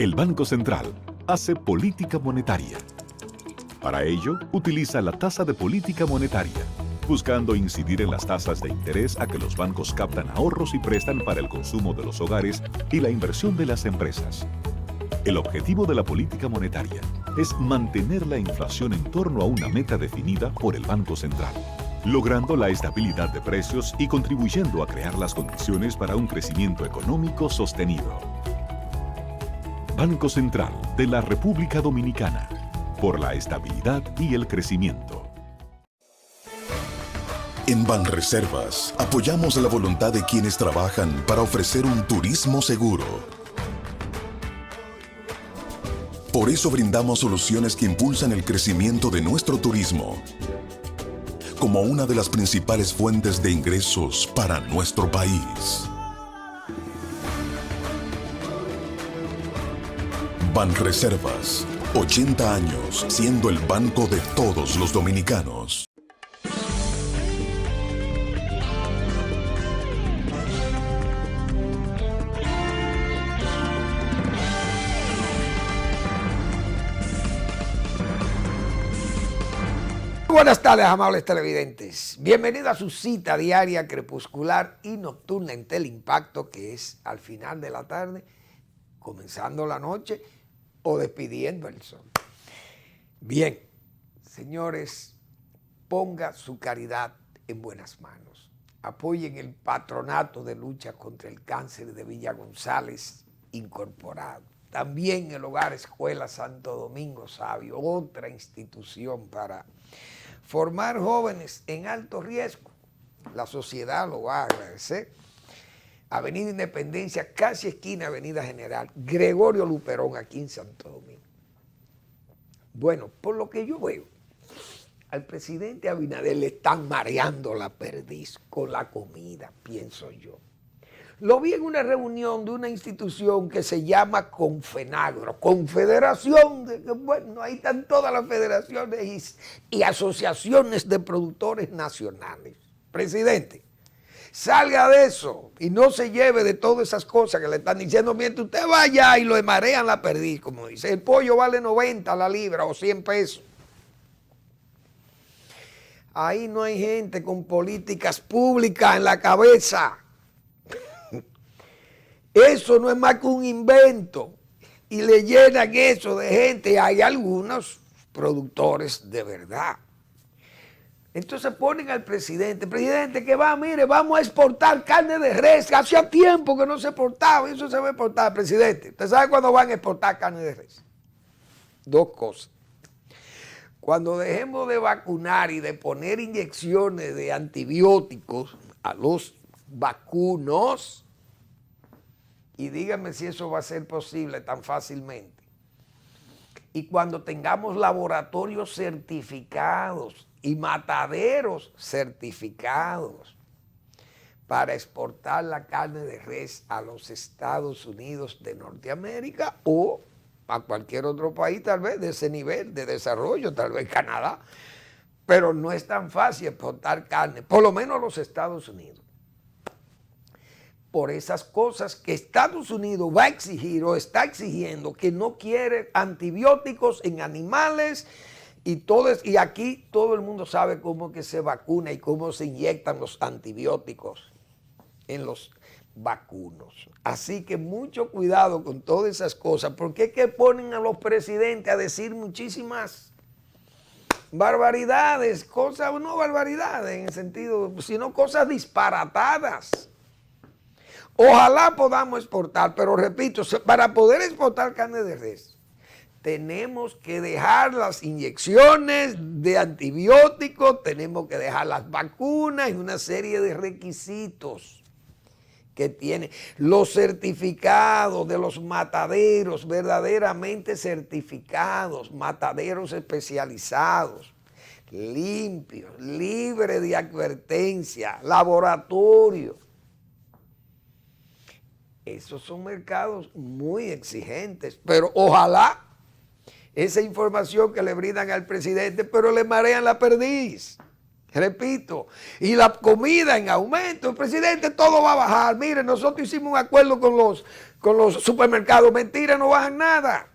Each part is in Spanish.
El Banco Central hace política monetaria. Para ello, utiliza la tasa de política monetaria, buscando incidir en las tasas de interés a que los bancos captan ahorros y prestan para el consumo de los hogares y la inversión de las empresas. El objetivo de la política monetaria es mantener la inflación en torno a una meta definida por el Banco Central, logrando la estabilidad de precios y contribuyendo a crear las condiciones para un crecimiento económico sostenido. Banco Central de la República Dominicana, por la estabilidad y el crecimiento. En Banreservas apoyamos la voluntad de quienes trabajan para ofrecer un turismo seguro. Por eso brindamos soluciones que impulsan el crecimiento de nuestro turismo, como una de las principales fuentes de ingresos para nuestro país. Banreservas, 80 años siendo el banco de todos los dominicanos. Buenas tardes, amables televidentes. Bienvenidos a su cita diaria, crepuscular y nocturna en Teleimpacto, que es al final de la tarde, comenzando la noche o despidiendo el sol. Bien, señores, ponga su caridad en buenas manos. Apoyen el Patronato de Lucha contra el Cáncer de Villa González Incorporado. También el Hogar Escuela Santo Domingo Sabio, otra institución para formar jóvenes en alto riesgo. La sociedad lo va a agradecer. Avenida Independencia, casi esquina Avenida General Gregorio Luperón, aquí en Santo Domingo. Bueno, por lo que yo veo, al presidente Abinader le están mareando la perdiz con la comida, pienso yo. Lo vi en una reunión de una institución que se llama Confenagro, Confederación, bueno, ahí están todas las federaciones y asociaciones de productores nacionales. Presidente, salga de eso y no se lleve de todas esas cosas que le están diciendo mientras usted vaya y lo marean la perdiz, como dice. El pollo vale 90 la libra o 100 pesos. Ahí no hay gente con políticas públicas en la cabeza. Eso no es más que un invento y le llenan eso de gente. Hay algunos productores de verdad. Entonces ponen al presidente que va, mire, vamos a exportar carne de res. Hacía tiempo que no se exportaba, eso se va a exportar, presidente. ¿Usted sabe cuándo van a exportar carne de res? Dos cosas. Cuando dejemos de vacunar y de poner inyecciones de antibióticos a los vacunos, y díganme si eso va a ser posible tan fácilmente. Y cuando tengamos laboratorios certificados y mataderos certificados para exportar la carne de res a los Estados Unidos de Norteamérica o a cualquier otro país tal vez de ese nivel de desarrollo, tal vez Canadá, pero no es tan fácil exportar carne, por lo menos a los Estados Unidos. Por esas cosas que Estados Unidos va a exigir o está exigiendo, que no quiere antibióticos en animales y aquí todo el mundo sabe cómo que se vacuna y cómo se inyectan los antibióticos en los vacunos. Así que mucho cuidado con todas esas cosas, porque es que ponen a los presidentes a decir muchísimas barbaridades, cosas, no barbaridades en el sentido, sino cosas disparatadas. Ojalá podamos exportar, pero repito, para poder exportar carne de res, tenemos que dejar las inyecciones de antibióticos, tenemos que dejar las vacunas y una serie de requisitos que tienen. Los certificados de los mataderos, verdaderamente certificados, mataderos especializados, limpios, libres de advertencia, laboratorio. Esos son mercados muy exigentes, pero ojalá esa información que le brindan al presidente, pero le marean la perdiz. Repito, y la comida en aumento, el presidente, todo va a bajar. Miren, nosotros hicimos un acuerdo con los supermercados, mentira, no bajan nada.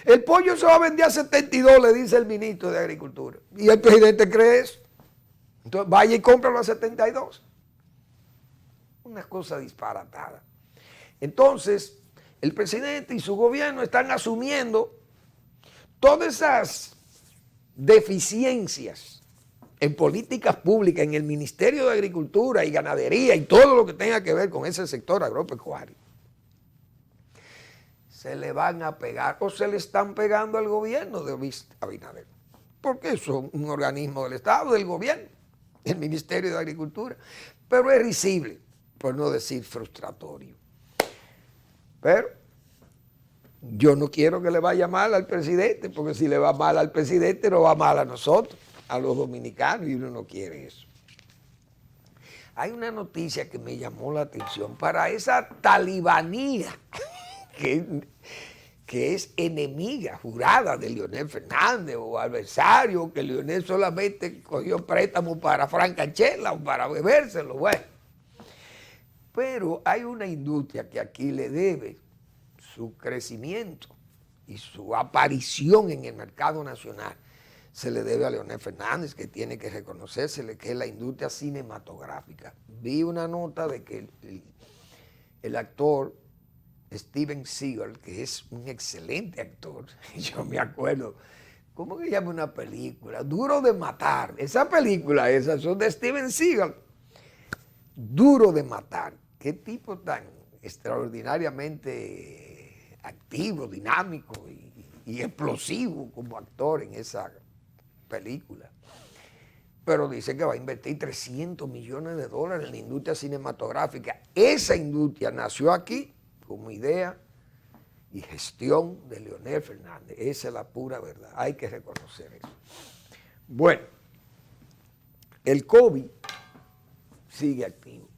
El pollo se va a vender a 72, le dice el ministro de Agricultura. Y el presidente cree eso. Entonces vaya y cómpralo a 72. Una cosa disparatada. Entonces, el presidente y su gobierno están asumiendo todas esas deficiencias en políticas públicas, en el Ministerio de Agricultura y Ganadería y todo lo que tenga que ver con ese sector agropecuario. Se le van a pegar o se le están pegando al gobierno de Luis Abinader, porque eso es un organismo del Estado, del gobierno, el Ministerio de Agricultura, pero es risible, por no decir frustratorio. Pero yo no quiero que le vaya mal al presidente, porque si le va mal al presidente, no va mal a nosotros, a los dominicanos, y uno no quiere eso. Hay una noticia que me llamó la atención para esa talibanía que es enemiga jurada de Leonel Fernández o adversario, que Leonel solamente cogió préstamo para francachela o para bebérselo, bueno. Pero hay una industria que aquí le debe su crecimiento y su aparición en el mercado nacional. Se le debe a Leonel Fernández, que tiene que reconocérsele, que es la industria cinematográfica. Vi una nota de que el actor Steven Seagal, que es un excelente actor, yo me acuerdo, ¿cómo que llama una película? Duro de Matar. Esa película, esas son de Steven Seagal. Duro de Matar. Qué tipo tan extraordinariamente activo, dinámico y explosivo como actor en esa película. Pero dice que va a invertir $300 millones en la industria cinematográfica. Esa industria nació aquí como idea y gestión de Leonel Fernández. Esa es la pura verdad. Hay que reconocer eso. Bueno, el COVID sigue activo.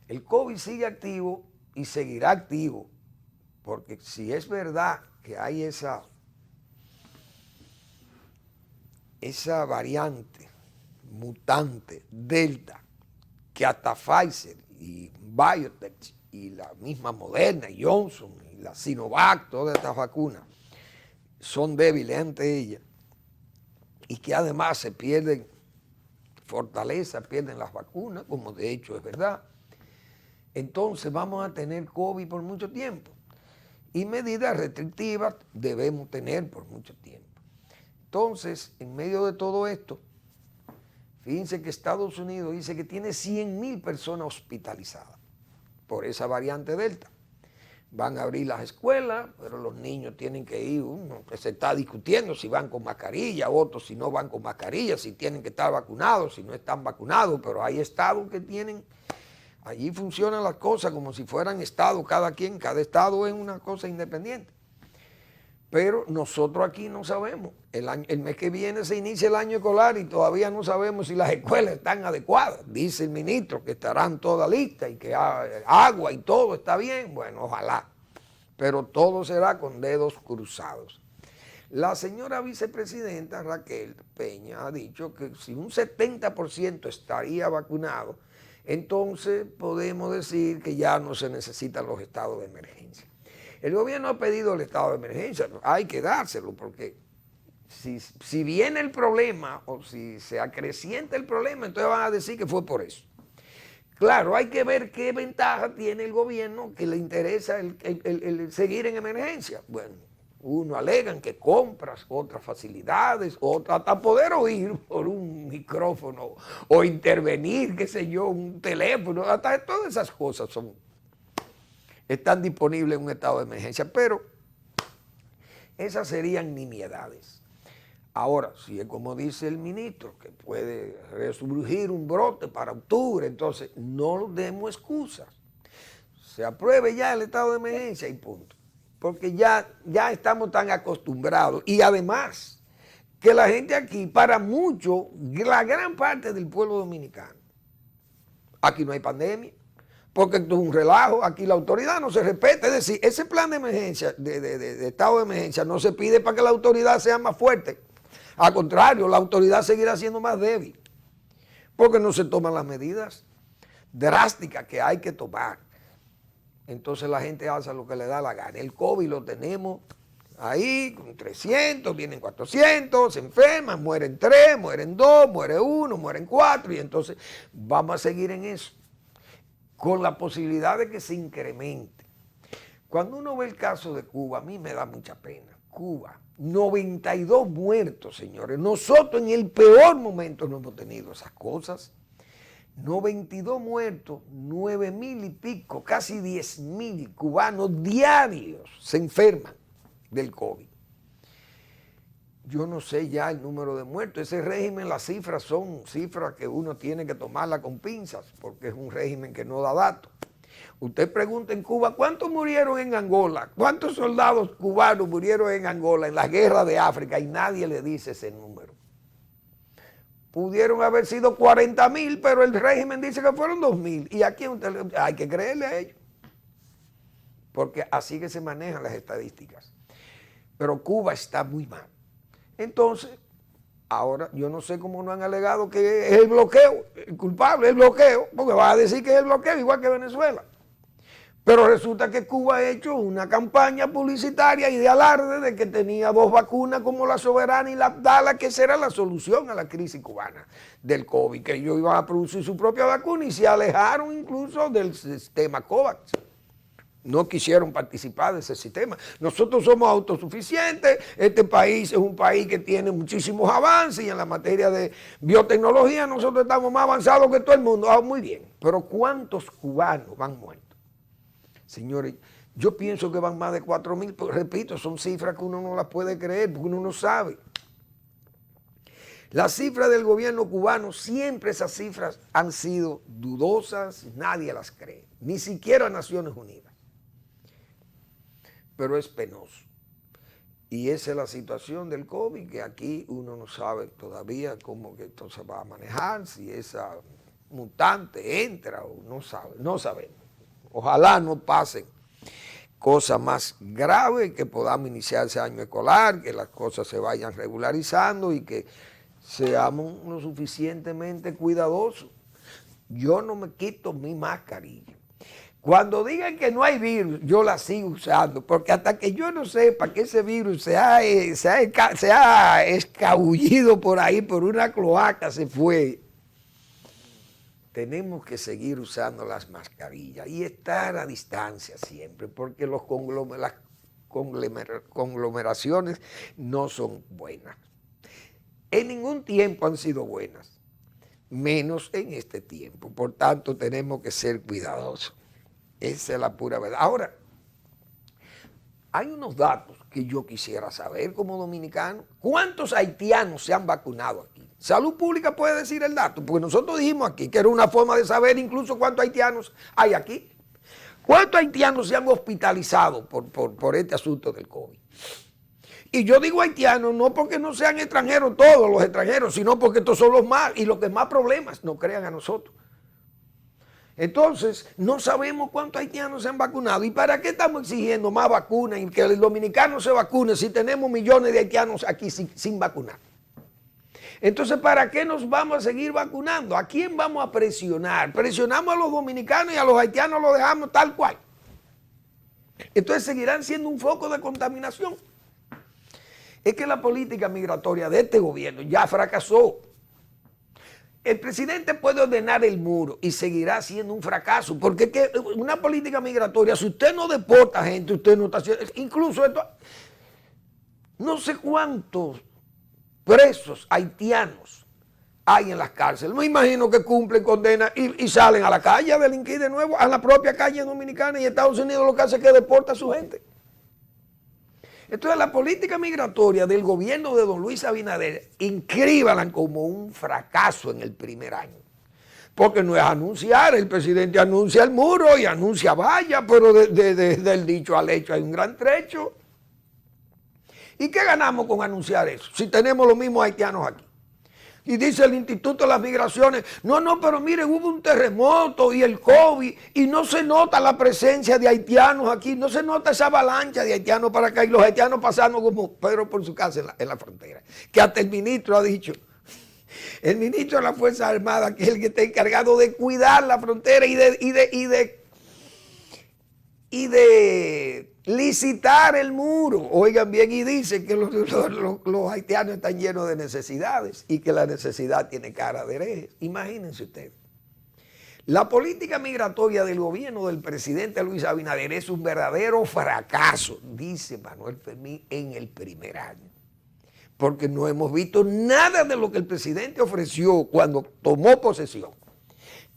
El COVID sigue activo y seguirá activo, porque si es verdad que hay esa variante mutante Delta, que hasta Pfizer y BioNTech y la misma Moderna y Johnson y la Sinovac, todas estas vacunas, son débiles ante ella, y que además se pierden fortaleza, pierden las vacunas, como de hecho es verdad, entonces vamos a tener COVID por mucho tiempo. Y medidas restrictivas debemos tener por mucho tiempo. Entonces, en medio de todo esto, fíjense que Estados Unidos dice que tiene 100,000 personas hospitalizadas por esa variante Delta. Van a abrir las escuelas, pero los niños tienen que ir, uno que se está discutiendo si van con mascarilla, otros si no van con mascarilla, si tienen que estar vacunados, si no están vacunados, pero hay estados que tienen, allí funcionan las cosas como si fueran estados, cada estado es una cosa independiente. Pero nosotros aquí no sabemos. El mes que viene se inicia el año escolar y todavía no sabemos si las escuelas están adecuadas. Dice el ministro que estarán todas listas y que agua y todo está bien. Bueno, ojalá. Pero todo será con dedos cruzados. La señora vicepresidenta Raquel Peña ha dicho que si un 70% estaría vacunado, entonces podemos decir que ya no se necesitan los estados de emergencia. El gobierno ha pedido el estado de emergencia, hay que dárselo, porque si viene el problema o si se acrecienta el problema, entonces van a decir que fue por eso. Claro, hay que ver qué ventaja tiene el gobierno que le interesa el seguir en emergencia. Bueno, uno alegan que compras, otras facilidades, hasta poder oír por un micrófono o intervenir, qué sé yo, un teléfono, hasta todas esas cosas están disponibles en un estado de emergencia, pero esas serían nimiedades. Ahora, si es como dice el ministro, que puede resurgir un brote para octubre, entonces no demos excusas. Se apruebe ya el estado de emergencia y punto. Porque ya estamos tan acostumbrados. Y además, que la gente aquí, para mucho, la gran parte del pueblo dominicano, aquí no hay pandemia, porque esto es un relajo, aquí la autoridad no se respeta. Es decir, ese plan de emergencia, de estado de emergencia, no se pide para que la autoridad sea más fuerte. Al contrario, la autoridad seguirá siendo más débil. porque no se toman las medidas drásticas que hay que tomar. Entonces la gente hace lo que le da la gana. El COVID lo tenemos ahí con 300, vienen 400, se enferman, mueren 3, mueren 2, muere 1, mueren 4 y entonces vamos a seguir en eso, con la posibilidad de que se incremente. Cuando uno ve el caso de Cuba, a mí me da mucha pena. Cuba, 92 muertos, señores. Nosotros en el peor momento no hemos tenido esas cosas. 92 muertos, 9,000 y pico, casi 10,000 cubanos diarios se enferman del COVID. Yo no sé ya el número de muertos. Ese régimen, las cifras son cifras que uno tiene que tomarlas con pinzas, porque es un régimen que no da datos. Usted pregunta en Cuba, ¿cuántos murieron en Angola? ¿Cuántos soldados cubanos murieron en Angola en la guerra de África? Y nadie le dice ese número. Pudieron haber sido 40,000, pero el régimen dice que fueron 2,000. Y aquí hay que creerle a ellos, porque así que se manejan las estadísticas. Pero Cuba está muy mal. Entonces, ahora yo no sé cómo no han alegado que es el bloqueo, el culpable es el bloqueo, porque van a decir que es el bloqueo igual que Venezuela. Pero resulta que Cuba ha hecho una campaña publicitaria y de alarde de que tenía 2 vacunas como la Soberana y la Abdala, que esa era la solución a la crisis cubana del COVID, que ellos iban a producir su propia vacuna y se alejaron incluso del sistema COVAX. No quisieron participar de ese sistema. Nosotros somos autosuficientes, este país es un país que tiene muchísimos avances y en la materia de biotecnología nosotros estamos más avanzados que todo el mundo. Muy bien, pero ¿cuántos cubanos van muertos? Señores, yo pienso que van más de 4,000, pero repito, son cifras que uno no las puede creer porque uno no sabe. Las cifras del gobierno cubano, siempre esas cifras han sido dudosas, nadie las cree, ni siquiera Naciones Unidas. Pero es penoso. Y esa es la situación del COVID, que aquí uno no sabe todavía cómo que esto se va a manejar, si esa mutante entra o no sabemos. Ojalá no pasen cosas más graves, que podamos iniciar ese año escolar, que las cosas se vayan regularizando y que seamos lo suficientemente cuidadosos. Yo no me quito mi mascarilla. Cuando digan que no hay virus, yo la sigo usando, porque hasta que yo no sepa que ese virus se ha escabullido por ahí, por una cloaca se fue, tenemos que seguir usando las mascarillas y estar a distancia siempre, porque las conglomeraciones no son buenas. En ningún tiempo han sido buenas, menos en este tiempo. Por tanto, tenemos que ser cuidadosos. Esa es la pura verdad. Ahora, hay unos datos que yo quisiera saber como dominicano. ¿Cuántos haitianos se han vacunado aquí? Salud Pública puede decir el dato, porque nosotros dijimos aquí que era una forma de saber incluso cuántos haitianos hay aquí. ¿Cuántos haitianos se han hospitalizado por este asunto del COVID? Y yo digo haitianos no porque no sean extranjeros todos los extranjeros, sino porque estos son los más, y los que más problemas nos crean a nosotros. Entonces, no sabemos cuántos haitianos se han vacunado. ¿Y para qué estamos exigiendo más vacunas y que el dominicano se vacune si tenemos millones de haitianos aquí sin vacunar? Entonces, ¿para qué nos vamos a seguir vacunando? ¿A quién vamos a presionar? Presionamos a los dominicanos y a los haitianos los dejamos tal cual. Entonces, seguirán siendo un foco de contaminación. Es que la política migratoria de este gobierno ya fracasó. El presidente puede ordenar el muro y seguirá siendo un fracaso, porque es que una política migratoria, si usted no deporta gente, usted no está haciendo, incluso esto, no sé cuántos presos haitianos hay en las cárceles. Me imagino que cumplen condena y salen a la calle a delinquir de nuevo, a la propia calle dominicana, y Estados Unidos lo que hace es que deporta a su gente. Entonces la política migratoria del gobierno de don Luis Abinader, inscríbanla como un fracaso en el primer año. Porque no es anunciar, el presidente anuncia el muro y anuncia valla, pero del dicho al hecho hay un gran trecho. ¿Y qué ganamos con anunciar eso? Si tenemos los mismos haitianos aquí. Y dice el Instituto de las Migraciones, no, pero miren, hubo un terremoto y el COVID y no se nota la presencia de haitianos aquí, no se nota esa avalancha de haitianos para acá y los haitianos pasando como Pedro por su casa en la frontera. Que hasta el ministro ha dicho El ministro de las Fuerzas Armadas, que es el que está encargado de cuidar la frontera y de licitar el muro. Oigan bien, y dice que los haitianos están llenos de necesidades y que la necesidad tiene cara de herejes. Imagínense ustedes. La política migratoria del gobierno del presidente Luis Abinader es un verdadero fracaso, dice Manuel Fermín, en el primer año. Porque no hemos visto nada de lo que el presidente ofreció cuando tomó posesión.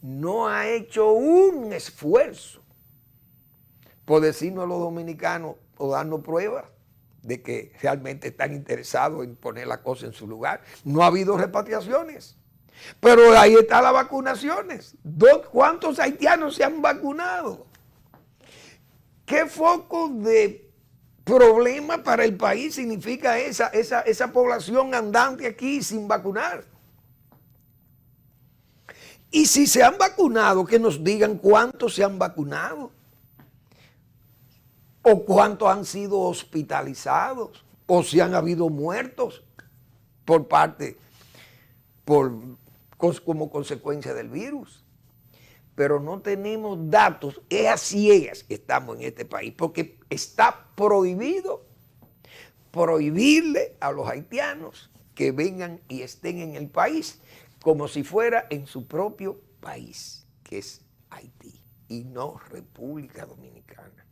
No ha hecho un esfuerzo por decirnos a los dominicanos o darnos pruebas de que realmente están interesados en poner la cosa en su lugar. No ha habido repatriaciones. Pero ahí están las vacunaciones. ¿Cuántos haitianos se han vacunado? ¿Qué foco de problema para el país significa esa población andante aquí sin vacunar? Y si se han vacunado, que nos digan cuántos se han vacunado. O cuántos han sido hospitalizados. O si han habido muertos como consecuencia del virus. Pero no tenemos datos, es a ciegas que estamos en este país, porque está prohibirle a los haitianos que vengan y estén en el país como si fuera en su propio país, que es Haití, y no República Dominicana.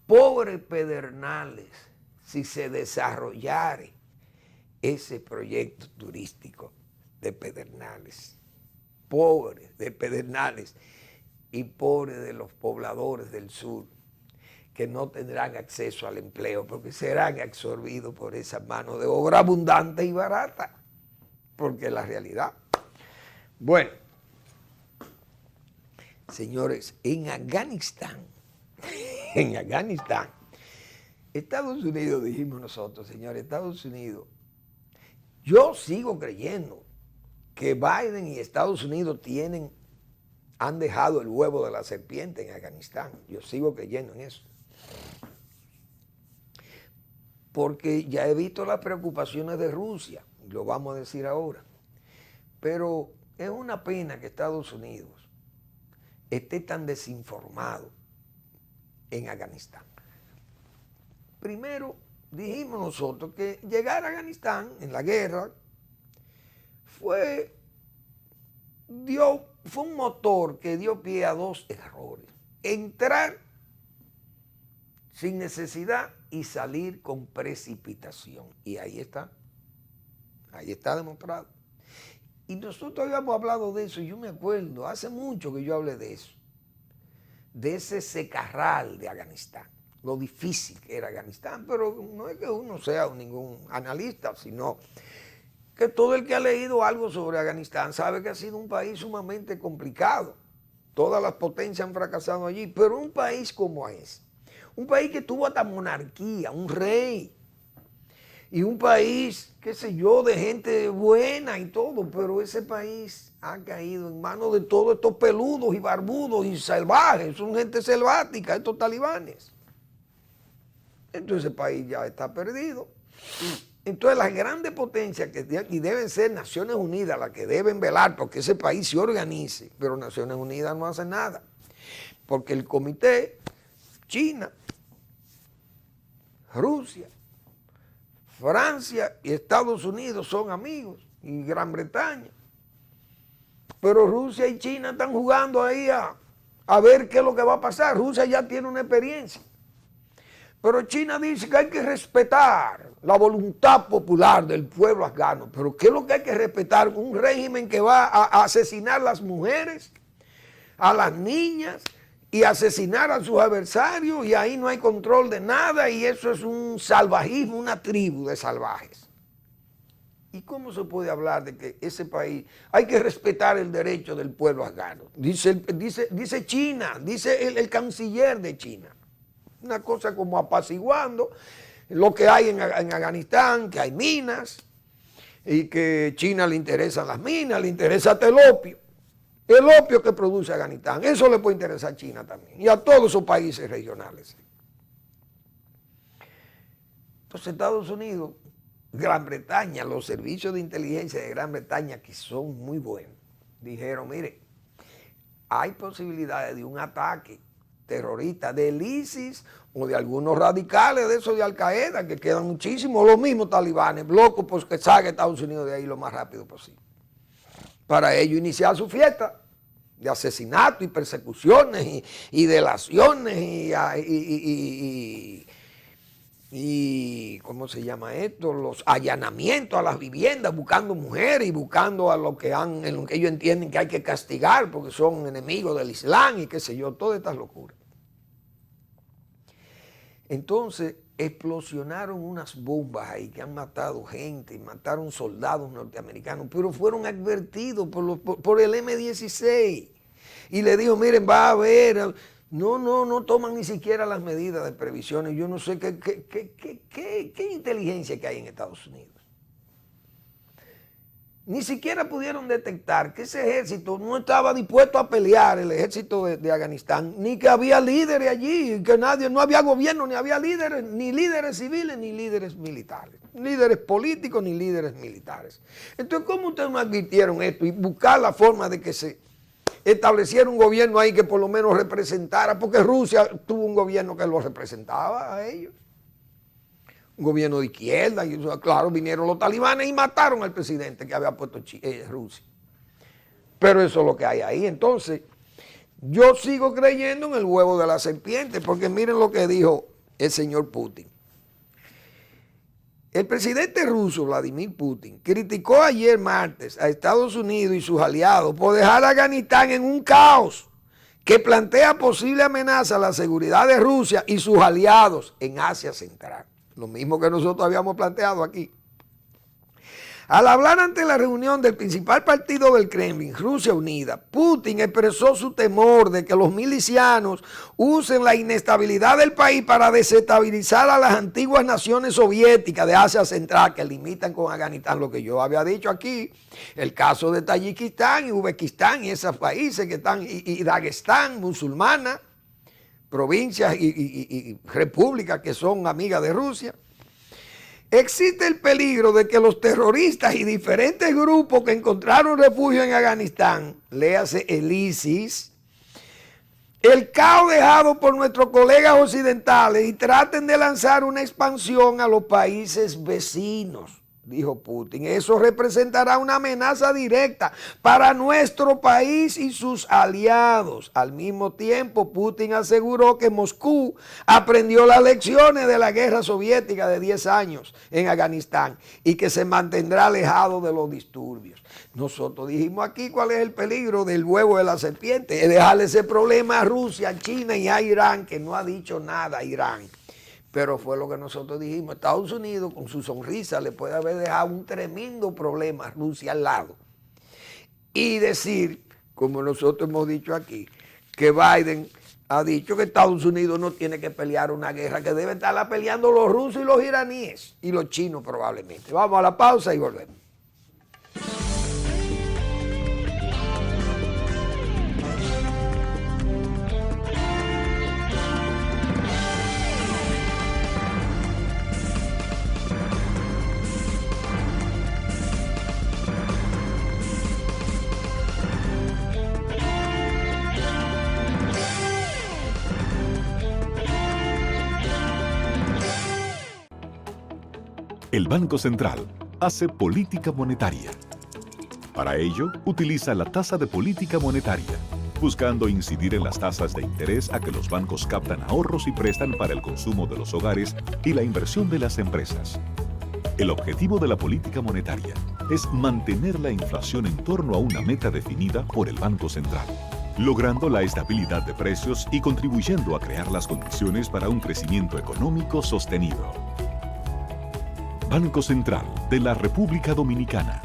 Pobre Pedernales, si se desarrollare ese proyecto turístico de Pedernales, pobre de Pedernales y pobre de los pobladores del sur que no tendrán acceso al empleo porque serán absorbidos por esa mano de obra abundante y barata, porque es la realidad. Bueno, señores, en Afganistán, Estados Unidos, dijimos nosotros, señores, Estados Unidos, yo sigo creyendo que Biden y Estados Unidos han dejado el huevo de la serpiente en Afganistán. Yo sigo creyendo en eso. Porque ya he visto las preocupaciones de Rusia, lo vamos a decir ahora. Pero es una pena que Estados Unidos esté tan desinformado en Afganistán. Primero, dijimos nosotros que llegar a Afganistán en la guerra fue un motor que dio pie a dos errores. Entrar sin necesidad y salir con precipitación. Y ahí está demostrado. Y nosotros habíamos hablado de eso, y yo me acuerdo, hace mucho que yo hablé de eso, de ese secarral de Afganistán, lo difícil que era Afganistán, pero no es que uno sea ningún analista, sino que todo el que ha leído algo sobre Afganistán sabe que ha sido un país sumamente complicado. Todas las potencias han fracasado allí, pero un país como ese, un país que tuvo hasta monarquía, un rey, y un país, qué sé yo, de gente buena y todo, pero ese país ha caído en manos de todos estos peludos y barbudos y salvajes, son gente selvática, estos talibanes. Entonces ese país ya está perdido. Entonces las grandes potencias y deben ser Naciones Unidas las que deben velar porque ese país se organice, pero Naciones Unidas no hace nada, porque el comité, China, Rusia, Francia y Estados Unidos son amigos, y Gran Bretaña, pero Rusia y China están jugando ahí a ver qué es lo que va a pasar. Rusia ya tiene una experiencia. Pero China dice que hay que respetar la voluntad popular del pueblo afgano. Pero ¿qué es lo que hay que respetar? Un régimen que va a asesinar a las mujeres, a las niñas, y asesinar a sus adversarios, y ahí no hay control de nada, y eso es un salvajismo, una tribu de salvajes. ¿Y cómo se puede hablar de que ese país hay que respetar el derecho del pueblo afgano? Dice China, dice el canciller de China. Una cosa como apaciguando lo que hay en Afganistán, que hay minas, y que a China le interesan las minas, le interesa hasta el opio. El opio que produce Afganistán, eso le puede interesar a China también, y a todos esos países regionales. Entonces Estados Unidos Gran Bretaña, los servicios de inteligencia de Gran Bretaña, que son muy buenos, dijeron, mire, hay posibilidades de un ataque terrorista del ISIS o de algunos radicales de esos de Al-Qaeda, que quedan muchísimos, los mismos talibanes, locos pues que salga Estados Unidos de ahí lo más rápido posible. Para ello iniciar su fiesta de asesinatos y persecuciones y delaciones y ¿cómo se llama esto? Los allanamientos a las viviendas, buscando mujeres y buscando a lo que en lo que ellos entienden que hay que castigar porque son enemigos del Islam y qué sé yo, todas estas locuras. Entonces explosionaron unas bombas ahí que han matado gente, mataron soldados norteamericanos, pero fueron advertidos por el M-16 y le dijo, miren, va a haber... No toman ni siquiera las medidas de previsiones. Yo no sé qué inteligencia que hay en Estados Unidos. Ni siquiera pudieron detectar que ese ejército no estaba dispuesto a pelear, el ejército de Afganistán, ni que había líderes allí, que no había gobierno, ni había líderes, ni líderes civiles, ni líderes militares, líderes políticos, ni líderes militares. Entonces, ¿cómo ustedes no advirtieron esto y buscar la forma de que se estableciera un gobierno ahí que por lo menos representara, porque Rusia tuvo un gobierno que lo representaba a ellos, un gobierno de izquierda, y claro, vinieron los talibanes y mataron al presidente que había puesto Rusia. Pero eso es lo que hay ahí. Entonces, yo sigo creyendo en el huevo de la serpiente, porque miren lo que dijo el señor Putin. El presidente ruso, Vladimir Putin, criticó ayer martes a Estados Unidos y sus aliados por dejar a Afganistán en un caos que plantea posible amenaza a la seguridad de Rusia y sus aliados en Asia Central. Lo mismo que nosotros habíamos planteado aquí. Al hablar ante la reunión del principal partido del Kremlin, Rusia Unida, Putin expresó su temor de que los milicianos usen la inestabilidad del país para desestabilizar a las antiguas naciones soviéticas de Asia Central que limitan con Afganistán, lo que yo había dicho aquí, el caso de Tayikistán y Uzbekistán y esos países que están, y Dagestán, musulmana, provincias y repúblicas que son amigas de Rusia. Existe el peligro de que los terroristas y diferentes grupos que encontraron refugio en Afganistán, léase el ISIS, el caos dejado por nuestros colegas occidentales y traten de lanzar una expansión a los países vecinos, dijo Putin. Eso representará una amenaza directa para nuestro país y sus aliados. Al mismo tiempo, Putin aseguró que Moscú aprendió las lecciones de la guerra soviética de 10 años en Afganistán y que se mantendrá alejado de los disturbios. Nosotros dijimos aquí cuál es el peligro del huevo de la serpiente, es dejarle ese problema a Rusia, a China y a Irán, que no ha dicho nada a Irán. Pero fue lo que nosotros dijimos, Estados Unidos con su sonrisa le puede haber dejado un tremendo problema a Rusia al lado. Y decir, como nosotros hemos dicho aquí, que Biden ha dicho que Estados Unidos no tiene que pelear una guerra, que deben estarla peleando los rusos y los iraníes, y los chinos probablemente. Vamos a la pausa y volvemos. El Banco Central hace política monetaria. Para ello, utiliza la tasa de política monetaria, buscando incidir en las tasas de interés a que los bancos captan ahorros y prestan para el consumo de los hogares y la inversión de las empresas. El objetivo de la política monetaria es mantener la inflación en torno a una meta definida por el Banco Central, logrando la estabilidad de precios y contribuyendo a crear las condiciones para un crecimiento económico sostenido. Banco Central de la República Dominicana,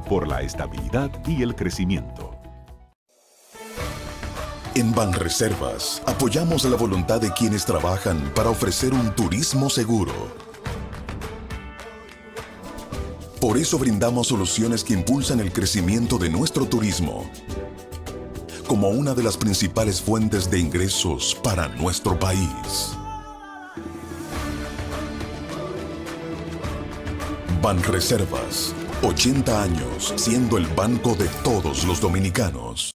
por la estabilidad y el crecimiento. En Banreservas apoyamos la voluntad de quienes trabajan para ofrecer un turismo seguro. Por eso brindamos soluciones que impulsan el crecimiento de nuestro turismo, como una de las principales fuentes de ingresos para nuestro país. Banreservas, 80 años siendo el banco de todos los dominicanos.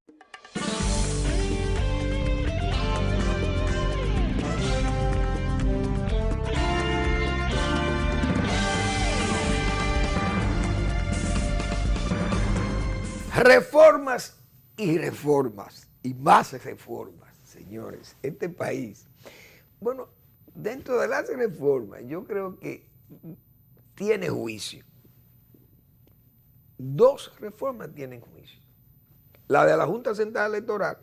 Reformas y reformas, y más reformas, señores. Este país, bueno, dentro de las reformas, yo creo que tiene juicio. Dos reformas tienen juicio. La de la Junta Central Electoral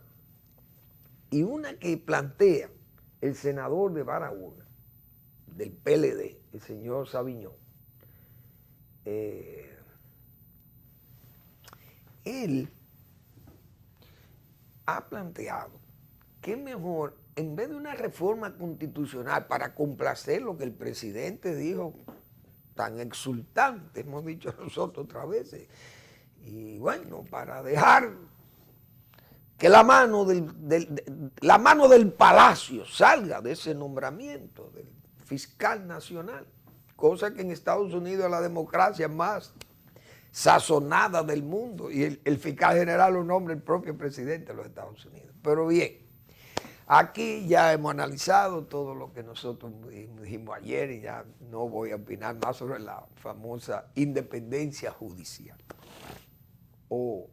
y una que plantea el senador de Barahona, del PLD, el señor Sabiñón. Él ha planteado que es mejor, en vez de una reforma constitucional para complacer lo que el presidente dijo, tan exultante, hemos dicho nosotros otras veces, y bueno, para dejar que la mano del palacio salga de ese nombramiento del fiscal nacional, cosa que en Estados Unidos es la democracia más sazonada del mundo, y el fiscal general lo nombra el propio presidente de los Estados Unidos. Pero bien, aquí ya hemos analizado todo lo que nosotros dijimos ayer y ya no voy a opinar más sobre la famosa independencia judicial o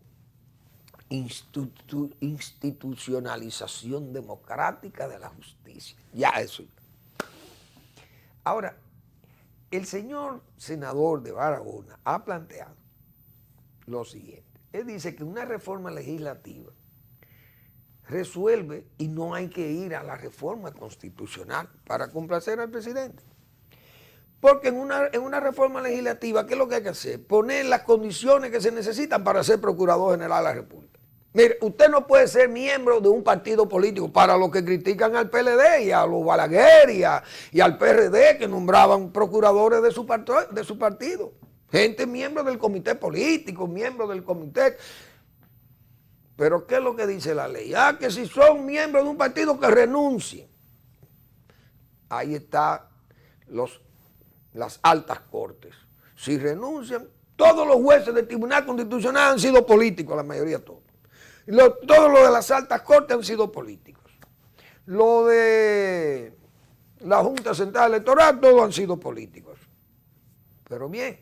institucionalización democrática de la justicia. Ya eso. Ahora, el señor senador de Barahona ha planteado lo siguiente. Él dice que una reforma legislativa resuelve y no hay que ir a la reforma constitucional para complacer al presidente. Porque en una reforma legislativa, ¿qué es lo que hay que hacer? Poner las condiciones que se necesitan para ser procurador general de la República. Mire, usted no puede ser miembro de un partido político, para los que critican al PLD y a los Balaguer y al PRD, que nombraban procuradores de su partido. Gente miembro del comité político, miembro del comité. Pero ¿qué es lo que dice la ley? Que si son miembros de un partido, que renuncien. Ahí están las altas cortes. Si renuncian, todos los jueces del Tribunal Constitucional han sido políticos, la mayoría todos. Todos los de las altas cortes han sido políticos. Lo de la Junta Central Electoral, todos han sido políticos. Pero bien,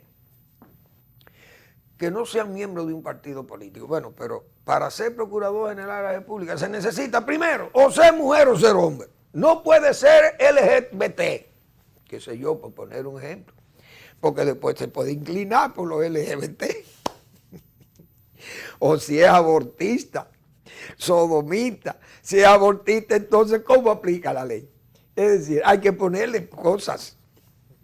que no sean miembros de un partido político. Bueno, pero para ser procurador general de la República se necesita primero o ser mujer o ser hombre. No puede ser LGBT, qué sé yo, por poner un ejemplo. Porque después se puede inclinar por los LGBT. O si es abortista, sodomita. Si es abortista, entonces ¿cómo aplica la ley? Es decir, hay que ponerle cosas,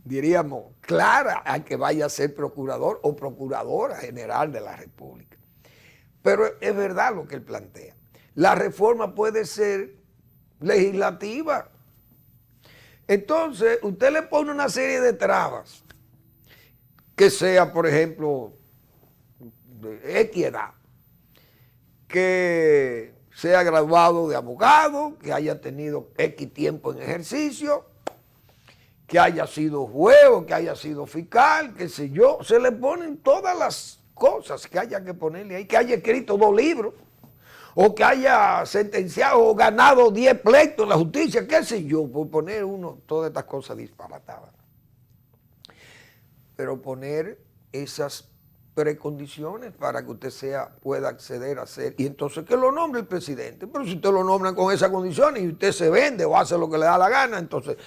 diríamos, claras a que vaya a ser procurador o procuradora general de la República. Pero es verdad lo que él plantea. La reforma puede ser legislativa. Entonces, usted le pone una serie de trabas, que sea, por ejemplo, de equidad, que sea graduado de abogado, que haya tenido X tiempo en ejercicio, que haya sido juez o que haya sido fiscal, qué sé yo. Se le ponen todas las cosas que haya que ponerle ahí, que haya escrito 2 libros, o que haya sentenciado o ganado 10 pleitos en la justicia, qué sé yo, por poner todas estas cosas disparatadas. Pero poner esas precondiciones para que usted pueda acceder a ser, y entonces que lo nombre el presidente. Pero si usted lo nombra con esas condiciones y usted se vende o hace lo que le da la gana, entonces,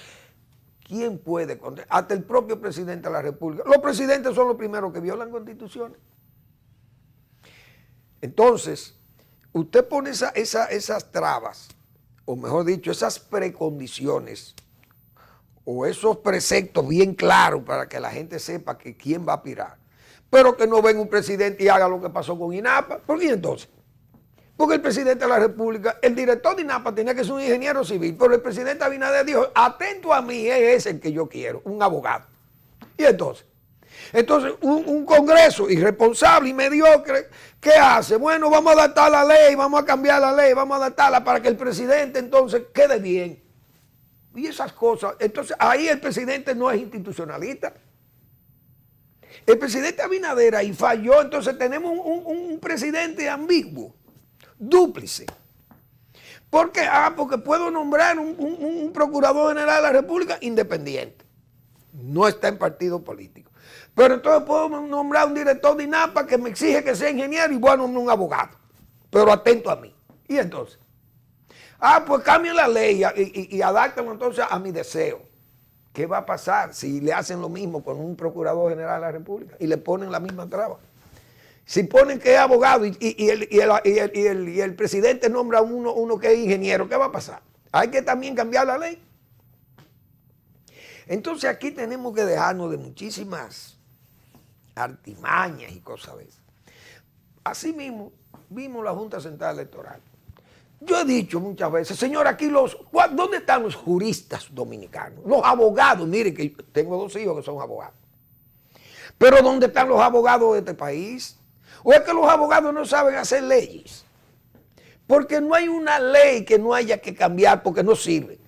¿quién puede? Hasta el propio presidente de la República. Los presidentes son los primeros que violan constituciones. Entonces, usted pone esas trabas, o mejor dicho, esas precondiciones, o esos preceptos bien claros para que la gente sepa que quién va a aspirar. Pero que no venga un presidente y haga lo que pasó con INAPA. ¿Por qué entonces? Porque el presidente de la República, el director de INAPA tenía que ser un ingeniero civil, pero el presidente Abinader dijo, atento a mí, es el que yo quiero, un abogado. Y entonces un Congreso irresponsable y mediocre, ¿qué hace? Bueno, vamos a adaptar la ley, vamos a cambiar la ley, vamos a adaptarla para que el presidente entonces quede bien. Y esas cosas, entonces ahí el presidente no es institucionalista. El presidente Abinader ahí falló, entonces tenemos un presidente ambiguo, dúplice. ¿Por qué? Porque puedo nombrar un procurador general de la República independiente. No está en partido político. Pero entonces puedo nombrar un director de INAPA que me exige que sea ingeniero y voy a nombrar un abogado. Pero atento a mí. ¿Y entonces? Pues cambien la ley y adáctenlo entonces a mi deseo. ¿Qué va a pasar si le hacen lo mismo con un procurador general de la República y le ponen la misma traba? Si ponen que es abogado y el presidente nombra uno que es ingeniero, ¿qué va a pasar? Hay que también cambiar la ley. Entonces aquí tenemos que dejarnos de muchísimas artimañas y cosas de esas. Asimismo, vimos la Junta Central Electoral. Yo he dicho muchas veces, señor, aquí ¿dónde están los juristas dominicanos? Los abogados, miren que tengo 2 hijos que son abogados. Pero ¿dónde están los abogados de este país? ¿O es que los abogados no saben hacer leyes? Porque no hay una ley que no haya que cambiar porque no sirve.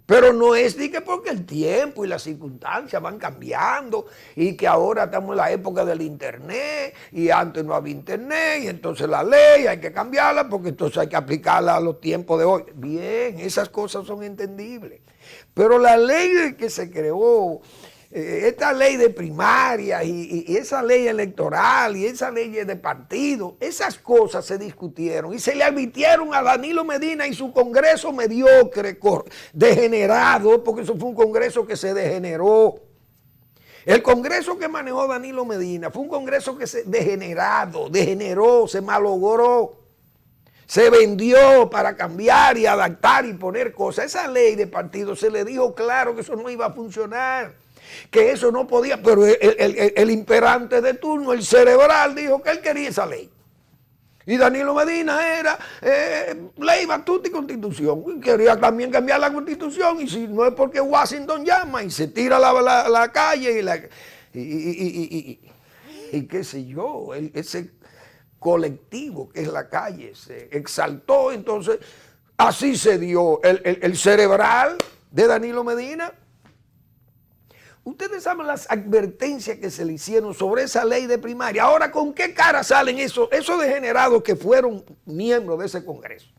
Pero no es ni que porque el tiempo y las circunstancias van cambiando y que ahora estamos en la época del internet y antes no había internet y entonces la ley hay que cambiarla porque entonces hay que aplicarla a los tiempos de hoy. Bien, esas cosas son entendibles. Pero la ley que se creó, esta ley de primarias y esa ley electoral y esa ley de partido, esas cosas se discutieron y se le advirtieron a Danilo Medina y su congreso mediocre, degenerado, porque eso fue un congreso que se degeneró. El congreso que manejó Danilo Medina fue un congreso que se degeneró, se malogró. Se vendió para cambiar y adaptar y poner cosas. Esa ley de partido se le dijo claro que eso no iba a funcionar. Que eso no podía, pero el imperante de turno, el cerebral, dijo que él quería esa ley. Y Danilo Medina era ley, batuta y constitución. Quería también cambiar la constitución, y si no es porque Washington llama y se tira a la calle y qué sé yo, ese colectivo que es la calle se exaltó, entonces así se dio el cerebral de Danilo Medina. Ustedes saben las advertencias que se le hicieron sobre esa ley de primaria. Ahora, ¿con qué cara salen esos degenerados que fueron miembros de ese Congreso?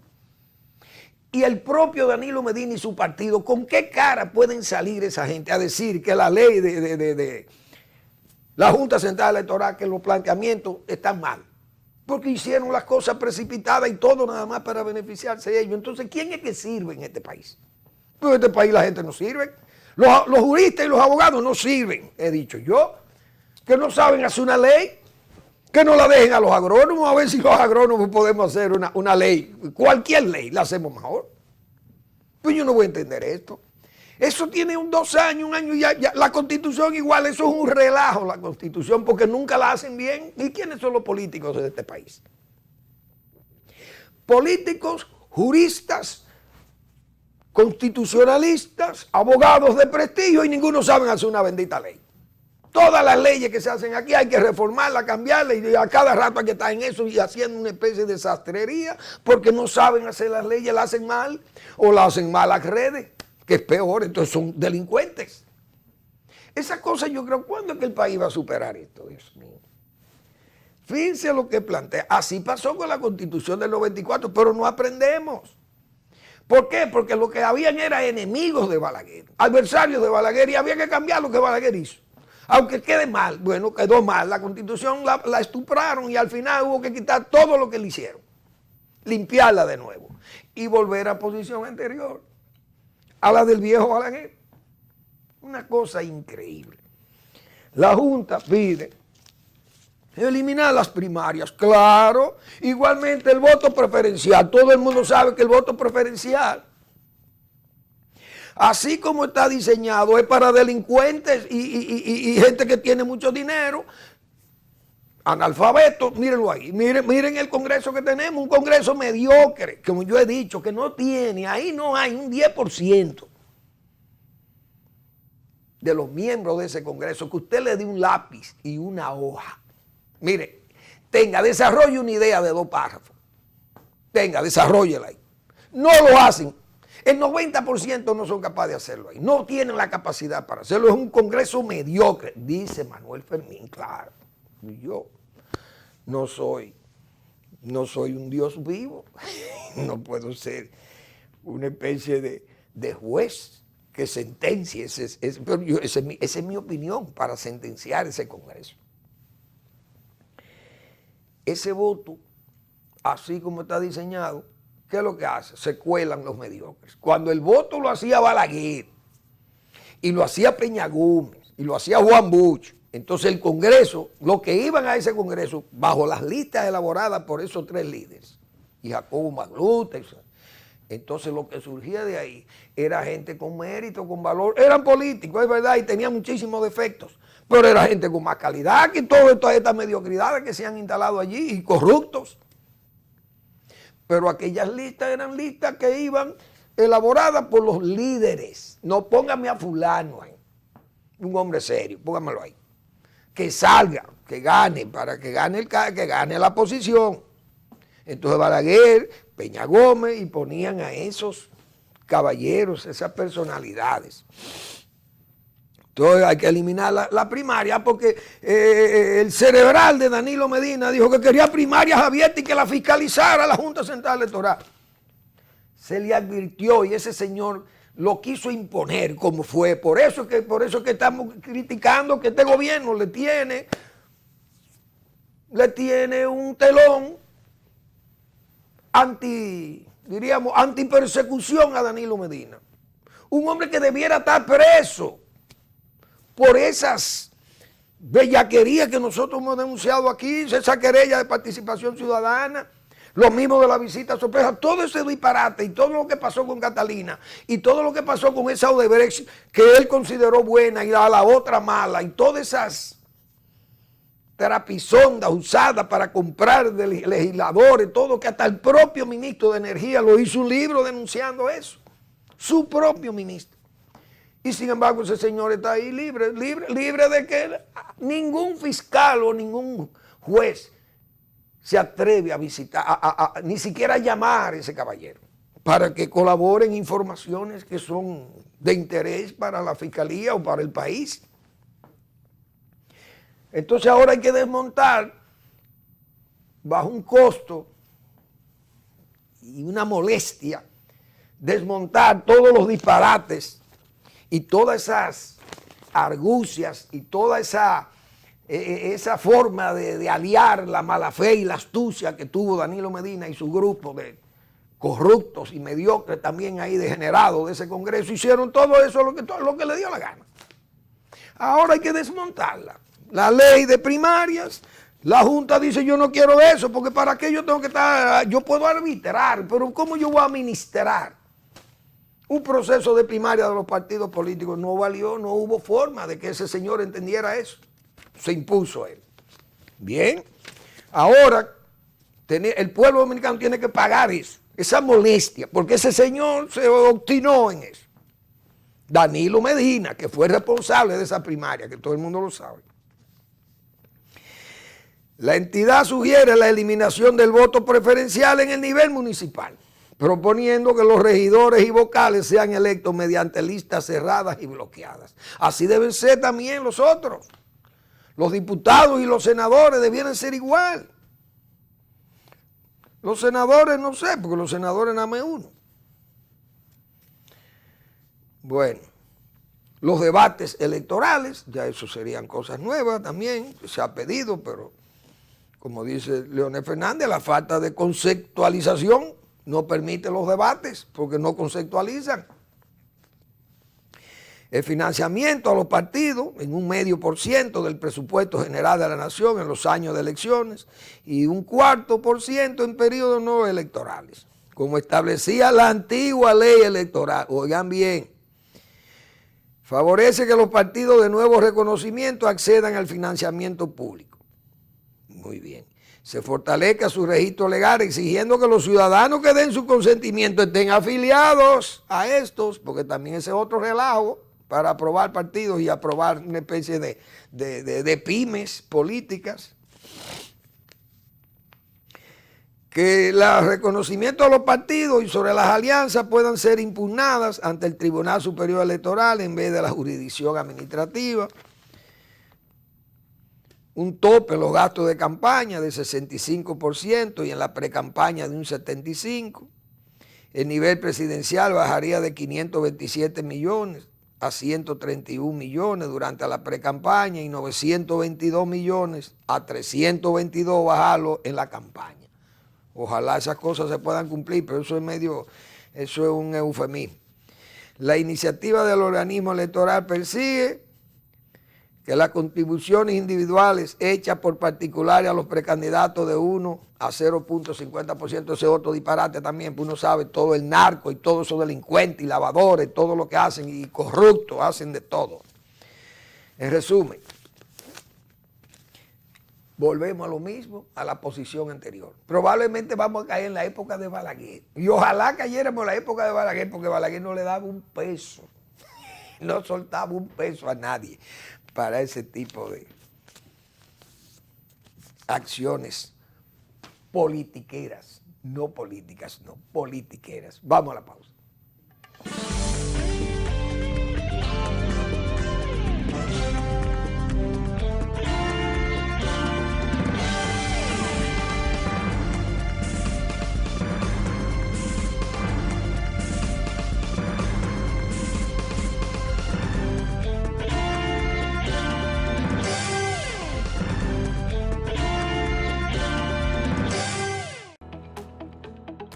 Y el propio Danilo Medina y su partido, ¿con qué cara pueden salir esa gente a decir que la ley de la Junta Central Electoral, que los planteamientos están mal? Porque hicieron las cosas precipitadas y todo nada más para beneficiarse de ellos. Entonces, ¿quién es que sirve en este país? Pues en este país la gente no sirve. Los juristas y los abogados no sirven, he dicho yo, que no saben hacer una ley, que no la dejen a los agrónomos, a ver si los agrónomos podemos hacer una ley, cualquier ley, la hacemos mejor. Pues yo no voy a entender esto. Eso tiene 2 años, 1 año, ya la Constitución igual, eso es un relajo la Constitución, porque nunca la hacen bien. ¿Y quiénes son los políticos de este país? Políticos, juristas, constitucionalistas, abogados de prestigio, y ninguno sabe hacer una bendita ley. Todas las leyes que se hacen aquí hay que reformarlas, cambiarlas, y a cada rato hay que estar en eso y haciendo una especie de sastrería porque no saben hacer las leyes, las hacen mal o las hacen mal las redes, que es peor, entonces son delincuentes. Esa cosa yo creo, ¿cuándo es que el país va a superar esto? Dios mío. Fíjense lo que plantea. Así pasó con la Constitución del 94, pero no aprendemos. ¿Por qué? Porque lo que habían eran enemigos de Balaguer, adversarios de Balaguer, y había que cambiar lo que Balaguer hizo. Aunque quede mal, bueno, quedó mal, la Constitución la estupraron y al final hubo que quitar todo lo que le hicieron, limpiarla de nuevo y volver a posición anterior, a la del viejo Balaguer. Una cosa increíble. La Junta pide eliminar las primarias, claro. Igualmente el voto preferencial. Todo el mundo sabe que el voto preferencial, así como está diseñado, es para delincuentes y gente que tiene mucho dinero, analfabetos. Mírenlo ahí. Miren el Congreso que tenemos, un Congreso mediocre, como yo he dicho, que no tiene, ahí no hay un 10% de los miembros de ese Congreso que usted le dé un lápiz y una hoja. Mire, desarrolle una idea de 2 párrafos. Desarrollela ahí. No lo hacen. El 90% no son capaces de hacerlo ahí. No tienen la capacidad para hacerlo. Es un Congreso mediocre, dice Manuel Fermín, claro. Yo no soy un Dios vivo. No puedo ser una especie de juez que sentencie. Pero esa es mi opinión para sentenciar ese Congreso. Ese voto, así como está diseñado, ¿qué es lo que hace? Se cuelan los mediocres. Cuando el voto lo hacía Balaguer, y lo hacía Peña Gómez, y lo hacía Juan Buch, entonces el Congreso, los que iban a ese Congreso, bajo las listas elaboradas por esos tres líderes, y Jacobo Magluta, entonces lo que surgía de ahí era gente con mérito, con valor, eran políticos, es verdad, y tenían muchísimos defectos, pero era gente con más calidad que todas estas mediocridades que se han instalado allí, y corruptos. Pero aquellas listas eran listas que iban elaboradas por los líderes. No póngame a fulano ahí, un hombre serio, póngamelo ahí. Que salga, que gane, para que gane la posición. Entonces Balaguer, Peña Gómez, y ponían a esos caballeros, esas personalidades. Entonces hay que eliminar la primaria porque el cerebral de Danilo Medina dijo que quería primarias abiertas y que la fiscalizara la Junta Central Electoral. Se le advirtió y ese señor lo quiso imponer como fue. Por eso que estamos criticando que este gobierno le tiene un telón antipersecución a Danilo Medina. Un hombre que debiera estar preso por esas bellaquerías que nosotros hemos denunciado aquí, esa querella de participación ciudadana, lo mismo de la visita sorpresa, todo ese disparate y todo lo que pasó con Catalina y todo lo que pasó con esa Odebrecht que él consideró buena y a la otra mala y todas esas trapisondas usadas para comprar de legisladores, todo que hasta el propio ministro de Energía lo hizo un libro denunciando eso, su propio ministro. Y sin embargo ese señor está ahí libre de que ningún fiscal o ningún juez se atreve a visitar, ni siquiera a llamar a ese caballero para que colaboren informaciones que son de interés para la fiscalía o para el país. Entonces ahora hay que desmontar bajo un costo y una molestia, desmontar todos los disparates y todas esas argucias y toda esa forma de aliar la mala fe y la astucia que tuvo Danilo Medina y su grupo de corruptos y mediocres también ahí degenerados de ese Congreso, hicieron todo eso lo que le dio la gana. Ahora hay que desmontarla. La ley de primarias, la Junta dice yo no quiero eso, porque para qué yo tengo que estar, yo puedo arbitrar, pero ¿cómo yo voy a administrar? Un proceso de primaria de los partidos políticos no valió, no hubo forma de que ese señor entendiera eso. Se impuso él. Bien, ahora el pueblo dominicano tiene que pagar eso, esa molestia, porque ese señor se obstinó en eso. Danilo Medina, que fue responsable de esa primaria, que todo el mundo lo sabe. La entidad sugiere la eliminación del voto preferencial en el nivel municipal, proponiendo que los regidores y vocales sean electos mediante listas cerradas y bloqueadas. Así deben ser también los otros. Los diputados y los senadores debieran ser igual. Los senadores no sé, porque los senadores nada más uno. Bueno, los debates electorales, ya eso serían cosas nuevas también, que se ha pedido, pero como dice Leonel Fernández, la falta de conceptualización no permite los debates porque no conceptualizan. El financiamiento a los partidos en 1,5% del presupuesto general de la nación en los años de elecciones y 1/4% en periodos no electorales, como establecía la antigua ley electoral. Oigan bien, favorece que los partidos de nuevo reconocimiento accedan al financiamiento público. Muy bien. Se fortalezca su registro legal exigiendo que los ciudadanos que den su consentimiento estén afiliados a estos, porque también ese es otro relajo para aprobar partidos y aprobar una especie de pymes políticas. que el reconocimiento de los partidos y sobre las alianzas puedan ser impugnadas ante el Tribunal Superior Electoral en vez de la jurisdicción administrativa. Un tope en los gastos de campaña de 65% y en la precampaña de un 75%. El nivel presidencial bajaría de 527 millones a 131 millones durante la precampaña y 922 millones a 322 bajarlo en la campaña. Ojalá esas cosas se puedan cumplir, pero eso es un eufemismo. La iniciativa del organismo electoral persigue que las contribuciones individuales hechas por particulares a los precandidatos de 1 a 0.50%, ese otro disparate también, pues uno sabe todo el narco y todos esos delincuentes y lavadores, todo lo que hacen y corruptos, hacen de todo. En resumen, volvemos a lo mismo, a la posición anterior. Probablemente vamos a caer en la época de Balaguer. Y ojalá cayéramos en la época de Balaguer, porque Balaguer no le daba un peso. No soltaba un peso a nadie para ese tipo de acciones politiqueras. No políticas, no, politiqueras. Vamos a la pausa.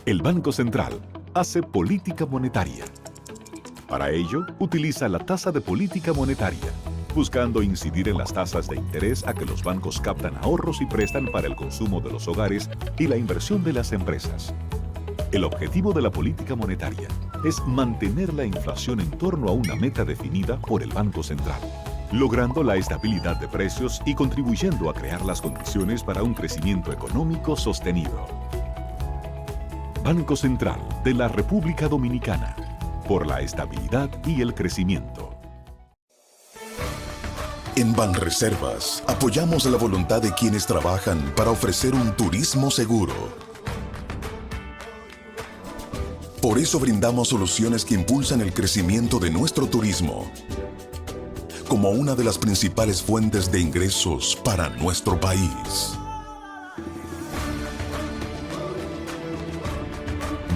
El Banco Central hace política monetaria. Para ello, utiliza la tasa de política monetaria, buscando incidir en las tasas de interés a que los bancos captan ahorros y prestan para el consumo de los hogares y la inversión de las empresas. El objetivo de la política monetaria es mantener la inflación en torno a una meta definida por el Banco Central, logrando la estabilidad de precios y contribuyendo a crear las condiciones para un crecimiento económico sostenido. Banco Central de la República Dominicana, por la estabilidad y el crecimiento. En Banreservas apoyamos la voluntad de quienes trabajan para ofrecer un turismo seguro. Por eso brindamos soluciones que impulsan el crecimiento de nuestro turismo, como una de las principales fuentes de ingresos para nuestro país.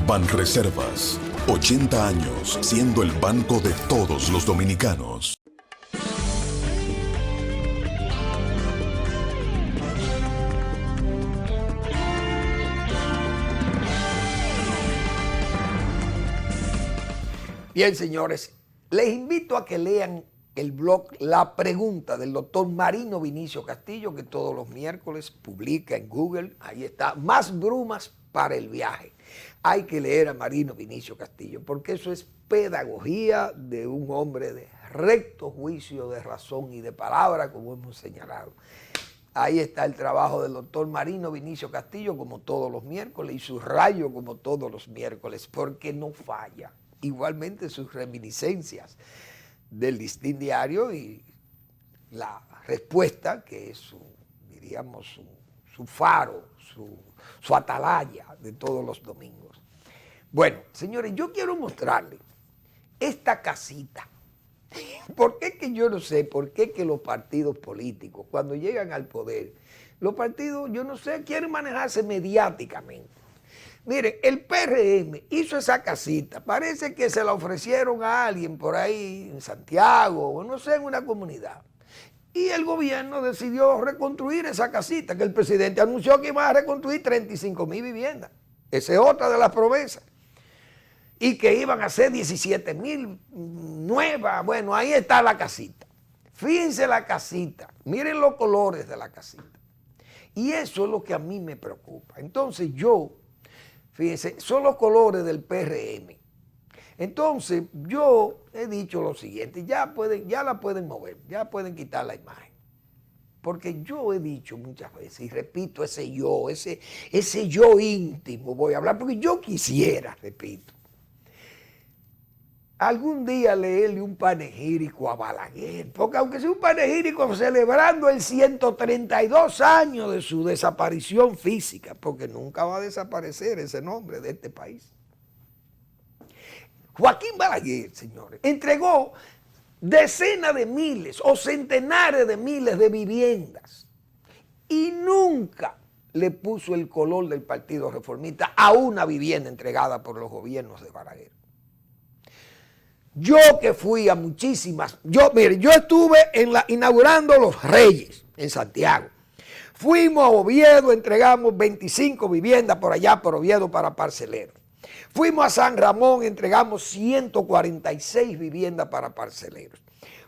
Banreservas, 80 años siendo el banco de todos los dominicanos. Bien, señores, les invito a que lean el blog La Pregunta del doctor Marino Vinicio Castillo, que todos los miércoles publica en Google. Ahí está, Más Brumas para el Viaje. Hay que leer a Marino Vinicio Castillo, porque eso es pedagogía de un hombre de recto juicio, de razón y de palabra, como hemos señalado. Ahí está el trabajo del doctor Marino Vinicio Castillo, como todos los miércoles, y su rayo como todos los miércoles, porque no falla. Igualmente sus reminiscencias del Listín Diario y la respuesta, que es su faro, su atalaya de todos los domingos. Bueno, señores, yo quiero mostrarles esta casita. ¿Por qué que yo no sé? ¿Por qué que los partidos políticos, cuando llegan al poder, los partidos, yo no sé, quieren manejarse mediáticamente? Mire, el PRM hizo esa casita, parece que se la ofrecieron a alguien por ahí en Santiago, o no sé, en una comunidad. Y el gobierno decidió reconstruir esa casita, que el presidente anunció que iba a reconstruir 35,000 viviendas. Esa es otra de las promesas. Y que iban a ser 17,000 nuevas. Bueno, ahí está la casita. Fíjense la casita, miren los colores de la casita. Y eso es lo que a mí me preocupa. Entonces fíjense, son los colores del PRM. Entonces, yo he dicho lo siguiente, ya la pueden mover, ya pueden quitar la imagen. Porque yo he dicho muchas veces, y repito, ese yo íntimo, voy a hablar, porque yo quisiera, repito, algún día leerle un panegírico a Balaguer, porque aunque sea un panegírico celebrando el 132 años de su desaparición física, porque nunca va a desaparecer ese nombre de este país. Joaquín Balaguer, señores, entregó decenas de miles o centenares de miles de viviendas y nunca le puso el color del Partido Reformista a una vivienda entregada por los gobiernos de Balaguer. Yo que fui a muchísimas, yo estuve inaugurando Los Reyes en Santiago. Fuimos a Oviedo, entregamos 25 viviendas por allá por Oviedo para parceleros. Fuimos a San Ramón, entregamos 146 viviendas para parceleros.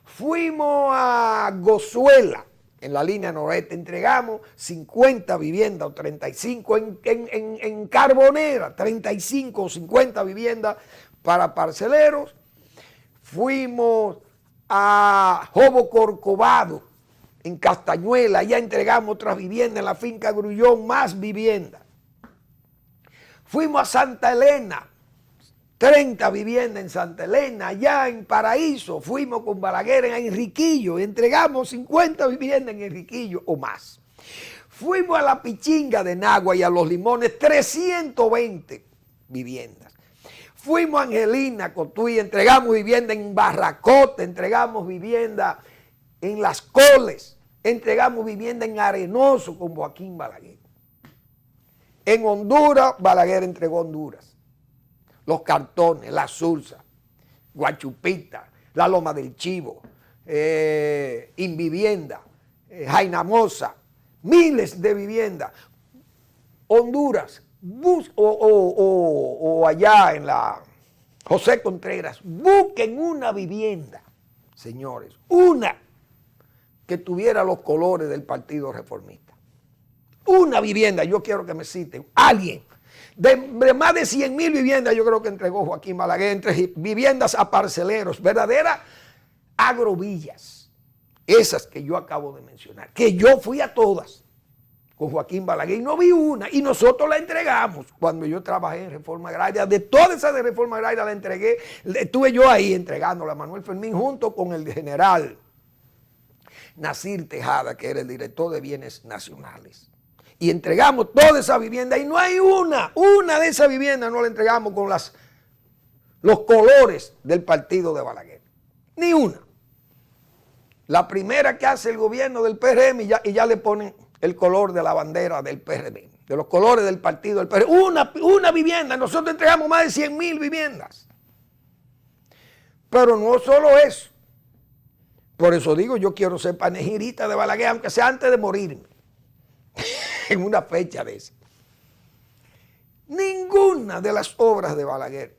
Fuimos a Gozuela, en la línea noreste, entregamos 50 viviendas o 35 en Carbonera, 35 o 50 viviendas para parceleros. Fuimos a Jobo Corcovado, en Castañuela, allá entregamos otras viviendas, en la finca Grullón, más viviendas. Fuimos a Santa Elena, 30 viviendas en Santa Elena, allá en Paraíso. Fuimos con Balaguer en Enriquillo, entregamos 50 viviendas en Enriquillo o más. Fuimos a la Pichinga de Nagua y a Los Limones, 320 viviendas. Fuimos a Angelina, Cotuí, entregamos vivienda en Barracote, entregamos vivienda en Las Coles, entregamos vivienda en Arenoso con Joaquín Balaguer. En Honduras, Balaguer entregó Honduras, Los Cartones, La Sursa, Guachupita, La Loma del Chivo, Invivienda, Jainamosa, miles de viviendas. Honduras, o allá en la José Contreras, busquen una vivienda, señores, una que tuviera los colores del Partido Reformista. Una vivienda, yo quiero que me citen, alguien, de más de 100,000 viviendas yo creo que entregó Joaquín Balaguer, entre viviendas a parceleros, verdaderas agrovillas, esas que yo acabo de mencionar, que yo fui a todas con Joaquín Balaguer y no vi una, y nosotros la entregamos cuando yo trabajé en Reforma Agraria. De todas esas de Reforma Agraria la entregué, estuve yo ahí entregándola a Manuel Fermín junto con el general Nasir Tejada, que era el director de Bienes Nacionales. Y entregamos toda esa vivienda y no hay una de esas viviendas no la entregamos con los colores del partido de Balaguer. Ni una. La primera que hace el gobierno del PRM y ya le ponen el color de la bandera del PRM, de los colores del partido del PRM. Una vivienda, nosotros entregamos más de 100,000 viviendas. Pero no solo eso. Por eso digo, yo quiero ser panegirista de Balaguer, aunque sea antes de morirme, en una fecha de esa. Ninguna de las obras de Balaguer,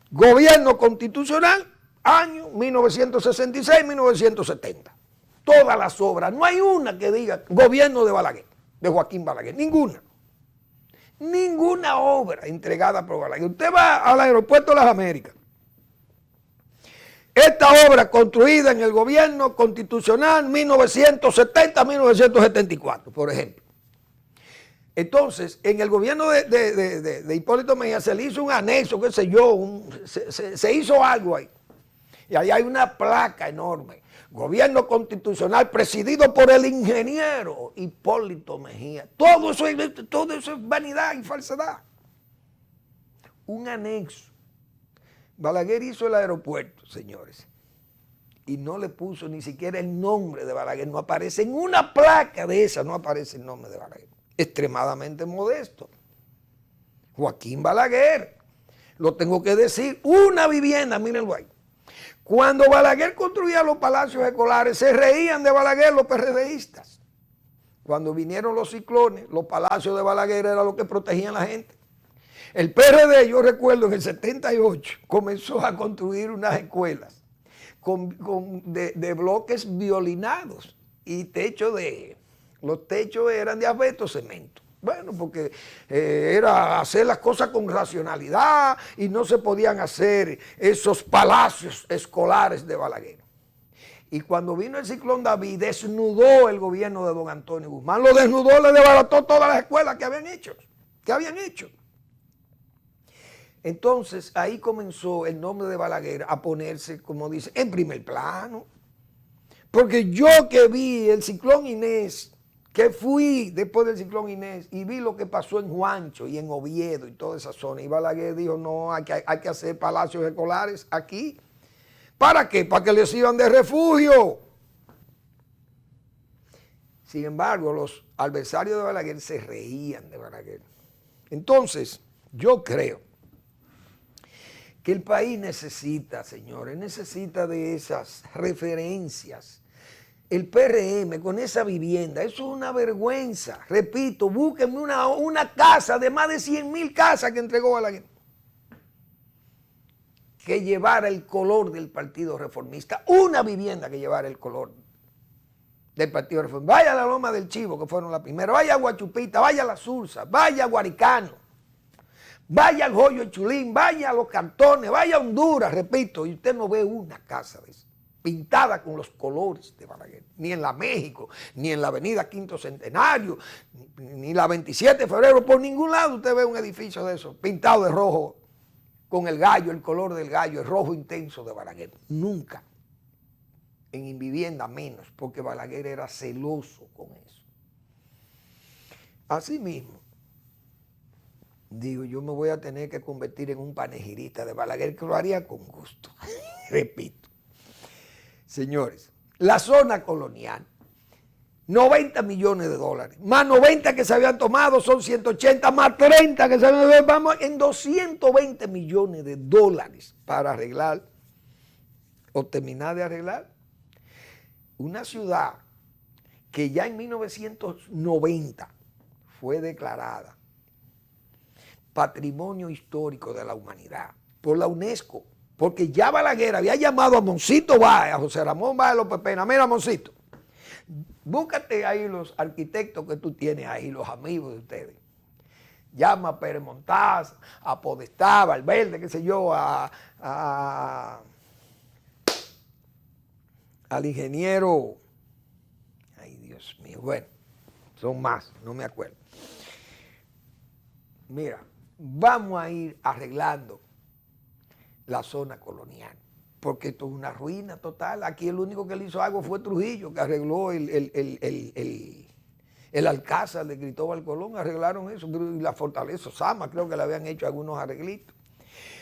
gobierno constitucional, año 1966-1970. Todas las obras, no hay una que diga gobierno de Balaguer, de Joaquín Balaguer, ninguna. Ninguna obra entregada por Balaguer. Usted va al aeropuerto de las Américas. Esta obra construida en el gobierno constitucional 1970-1974, por ejemplo. Entonces, en el gobierno de Hipólito Mejía se le hizo un anexo, qué sé yo, se hizo algo ahí. Y ahí hay una placa enorme. Gobierno constitucional presidido por el ingeniero Hipólito Mejía. Todo eso es vanidad y falsedad. Un anexo. Balaguer hizo el aeropuerto, señores, y no le puso ni siquiera el nombre de Balaguer. No aparece en una placa de esa, no aparece el nombre de Balaguer. Extremadamente modesto. Joaquín Balaguer, lo tengo que decir, una vivienda, mírenlo ahí. Cuando Balaguer construía los palacios escolares, se reían de Balaguer los PRDistas. Cuando vinieron los ciclones, los palacios de Balaguer eran los que protegían a la gente. El PRD, yo recuerdo, en el 78 comenzó a construir unas escuelas de bloques violinados y los techos eran de asbesto cemento. Bueno, porque era hacer las cosas con racionalidad y no se podían hacer esos palacios escolares de Balaguer. Y cuando vino el ciclón David, desnudó el gobierno de don Antonio Guzmán, lo desnudó, le desbarató todas las escuelas que habían hecho. Entonces ahí comenzó el nombre de Balaguer a ponerse, como dice, en primer plano. Porque yo que vi el ciclón Inés, que fui después del ciclón Inés y vi lo que pasó en Juancho y en Oviedo y toda esa zona, y Balaguer dijo, no, hay que hacer palacios escolares aquí. ¿Para qué? Para que les sirvan de refugio. Sin embargo, los adversarios de Balaguer se reían de Balaguer. Entonces, yo creo que el país necesita, señores, necesita de esas referencias. El PRM con esa vivienda, eso es una vergüenza. Repito, búsquenme una casa de más de 100,000 casas que entregó Balaguer, que llevara el color del Partido Reformista. Una vivienda que llevara el color del Partido Reformista. Vaya a la Loma del Chivo, que fueron la primera. Vaya a Guachupita, vaya a La Sursa, vaya a Guaricano, vaya al Joyo de Chulín, vaya a Los Cantones, vaya a Honduras, repito, y usted no ve una casa de esa pintada con los colores de Balaguer, ni en la México, ni en la avenida Quinto Centenario, ni la 27 de febrero, por ningún lado usted ve un edificio de esos, pintado de rojo, con el gallo, el color del gallo, el rojo intenso de Balaguer. Nunca. En Invivienda menos, porque Balaguer era celoso con eso. Así mismo, digo, yo me voy a tener que convertir en un panegirista de Balaguer, que lo haría con gusto. Repito. Señores, la zona colonial, 90 millones de dólares, más 90 que se habían tomado, son 180, más 30 que se habían tomado, vamos en 220 millones de dólares para arreglar o terminar de arreglar una ciudad que ya en 1990 fue declarada Patrimonio Histórico de la Humanidad por la UNESCO. Porque ya Balaguer había llamado a Moncito Báez, a José Ramón Báez López Pena. Mira, Moncito, búscate ahí los arquitectos que tú tienes ahí, los amigos de ustedes. Llama a Pérez Montaz, a Podestá, a Valverde, qué sé yo, al ingeniero. Ay, Dios mío, bueno, son más, no me acuerdo. Mira, vamos a ir arreglando la zona colonial, porque esto es una ruina total. Aquí el único que le hizo algo fue Trujillo, que arregló el Alcázar de Cristóbal Colón, arreglaron eso, y la Fortaleza Sama, creo que le habían hecho algunos arreglitos.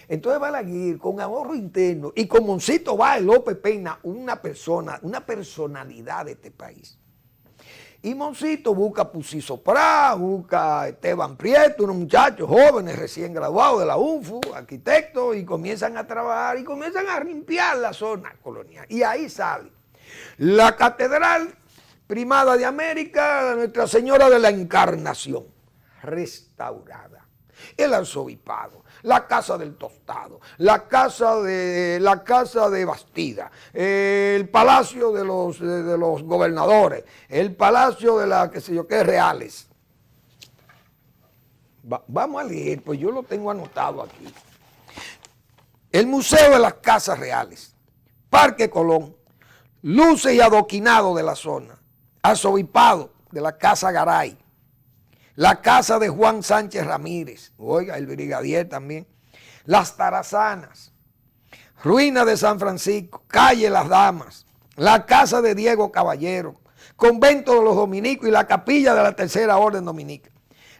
Entonces Balaguer, con ahorro interno, y con Moncito Báez López Pena, una personalidad de este país. Y Moncito busca a Puciso Prat, busca a Esteban Prieto, unos muchachos jóvenes recién graduados de la UNFU, arquitectos, y comienzan a trabajar y comienzan a limpiar la zona colonial. Y ahí sale la Catedral Primada de América, Nuestra Señora de la Encarnación, restaurada. El arzobispado, la Casa del Tostado, la casa de Bastida, el Palacio de los Gobernadores, el Palacio de la, qué sé yo, qué, Reales. Vamos a leer, pues yo lo tengo anotado aquí. El Museo de las Casas Reales, Parque Colón, luces y adoquinado de la zona, arzobispado de la Casa Garay, la casa de Juan Sánchez Ramírez, oiga, el brigadier también, las Tarazanas, ruina de San Francisco, calle Las Damas, la casa de Diego Caballero, convento de los dominicos y la capilla de la Tercera Orden Dominica,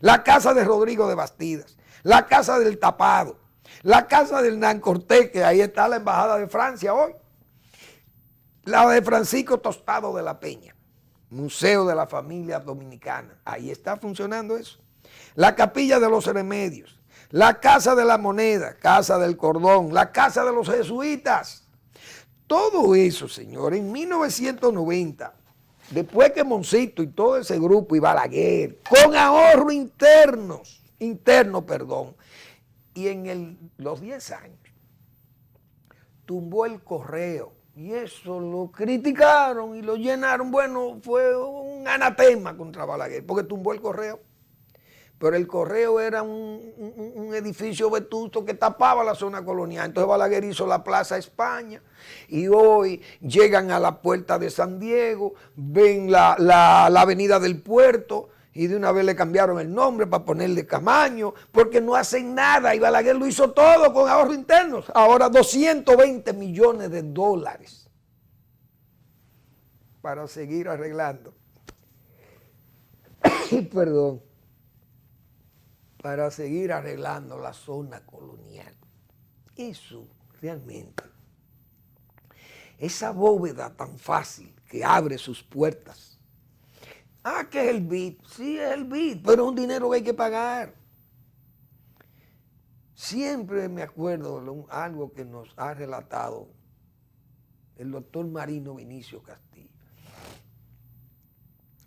la casa de Rodrigo de Bastidas, la casa del Tapado, la casa del Hernán Cortés, que ahí está la embajada de Francia hoy, la de Francisco Tostado de la Peña, Museo de la Familia Dominicana, ahí está funcionando eso. La Capilla de los Remedios, la Casa de la Moneda, Casa del Cordón, la Casa de los Jesuitas. Todo eso, señor, en 1990, después que Moncito y todo ese grupo y Balaguer, con ahorro interno, y en los 10 años, tumbó el correo. Y eso lo criticaron y lo llenaron. Bueno, fue un anatema contra Balaguer, porque tumbó el correo. Pero el correo era un edificio vetusto que tapaba la zona colonial. Entonces Balaguer hizo la Plaza España y hoy llegan a la Puerta de San Diego, ven la Avenida del Puerto Y de una vez le cambiaron el nombre para ponerle Camaño, porque no hacen nada. Y Balaguer lo hizo todo con ahorros internos. Ahora 220 millones de dólares para seguir arreglando. Perdón. Para seguir arreglando la zona colonial. Eso realmente, esa bóveda tan fácil que abre sus puertas. Ah, que es el BID. Sí, es el BID, pero es un dinero que hay que pagar. Siempre me acuerdo de algo que nos ha relatado el doctor Marino Vinicio Castillo.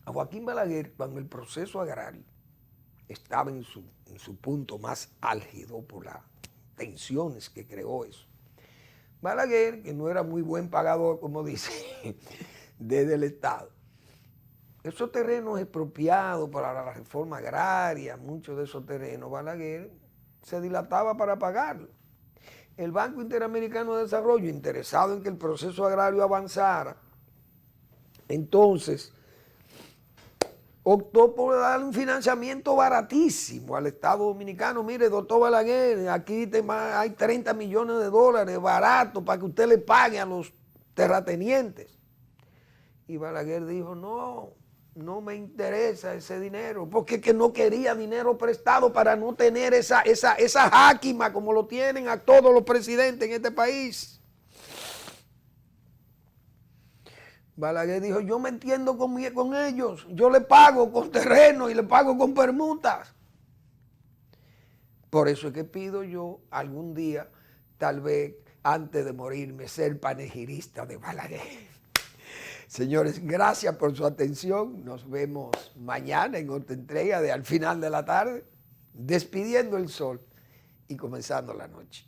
A Joaquín Balaguer, cuando el proceso agrario estaba en su punto más álgido por las tensiones que creó eso, Balaguer, que no era muy buen pagador, como dice, desde el Estado, esos terrenos expropiados para la reforma agraria, muchos de esos terrenos, Balaguer se dilataba para pagarlo. El Banco Interamericano de Desarrollo, interesado en que el proceso agrario avanzara, entonces optó por dar un financiamiento baratísimo al Estado Dominicano. Mire, doctor Balaguer, aquí hay 30 millones de dólares barato para que usted le pague a los terratenientes. Y Balaguer dijo, no me interesa ese dinero, porque es que no quería dinero prestado para no tener esa jáquima como lo tienen a todos los presidentes en este país. Balaguer dijo, yo me entiendo con ellos, yo le pago con terreno y le pago con permutas. Por eso es que pido yo algún día, tal vez antes de morirme, ser panegirista de Balaguer. Señores, gracias por su atención. Nos vemos mañana en otra entrega de Al Final de la Tarde, despidiendo el sol y comenzando la noche.